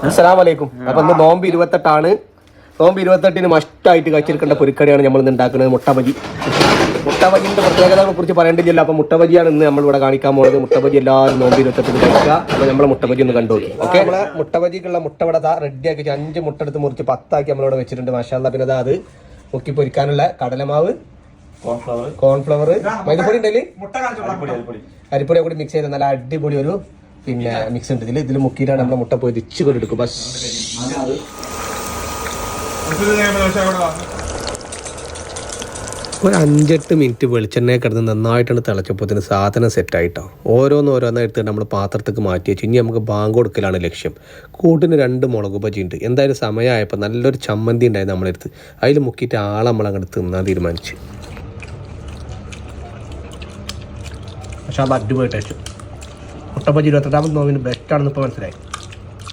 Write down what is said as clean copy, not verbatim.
അസ്സലാമു അലൈക്കും. അപ്പൊ ഇന്ന് നോമ്പ് 28 നോമ്പ് 28 മസ്റ്റായിട്ട് കഴിച്ചെടുക്കേണ്ട പൊരിക്കടിയാണ് നമ്മൾ ഇന്ന് ഉണ്ടാക്കുന്നത്. മുട്ടബജി. മുട്ടബജിന്റെ പ്രത്യേകതകളെ കുറിച്ച് പറയേണ്ടില്ല. അപ്പൊ മുട്ടബജിയാണ് ഇന്ന് നമ്മളിവിടെ കാണിക്കാൻ പോകുന്നത്. മുട്ടബജി എല്ലാവരും നോമ്പ് 28 കഴിക്കുക. അപ്പൊ നമ്മളെ മുട്ടബജി ഒന്ന് കണ്ടുപോയി. ഓക്കെ, നമ്മളെ മുട്ടബജിക്കുള്ള മുട്ട ഇവിടെ റെഡിയാക്കി 5 മുട്ട എടുത്ത് മുറിച്ച് 10 ആക്കി നമ്മളിവിടെ വെച്ചിട്ടുണ്ട്. മാഷാഅല്ലാ. പിന്നെ അത് മുക്കി പൊരിക്കാനുള്ള കടലമാവ്, കോൺഫ്ലവർ, മൈദപ്പൊടി ഉണ്ടല്ലേ, അരിപ്പൊടി കൂടി മിക്സ് ചെയ്ത് നല്ല അടിപൊളി ഒരു മിക്സ് ഉണ്ട്. ഇതിൽ മുക്കിയിട്ടാണ് നമ്മളെ മുട്ട പൊരിച്ച് കൊണ്ടെടുക്കും. ബസ് ഒരു 5-8 മിനിറ്റ് വെളിച്ചെണ്ണയെ കിടന്ന് നന്നായിട്ടാണ് തിളച്ചപ്പോൾ സാധനം സെറ്റായിട്ടോ. ഓരോന്നായിട്ട് നമ്മൾ പാത്രത്തേക്ക് മാറ്റി വെച്ച് ഇനി നമുക്ക് ബാങ്ക് കൊടുക്കലാണ് ലക്ഷ്യം. കൂട്ടിന് 2 മുളക് ബജി ഉണ്ട്. എന്തായാലും സമയമായപ്പോൾ നല്ലൊരു ചമ്മന്തി ഉണ്ടായിരുന്നു നമ്മളെടുത്ത്. അതിൽ മുക്കിയിട്ട് നമ്മളങ്ങോട്ട് തിന്നാൻ തീരുമാനിച്ചു. പക്ഷേ അത് അടിപൊളി ടേസ്റ്റ്. മുട്ടബജി 28 നോമ്പിന് ബെസ്റ്റാണെന്ന് ഇപ്പോൾ മനസ്സിലായി.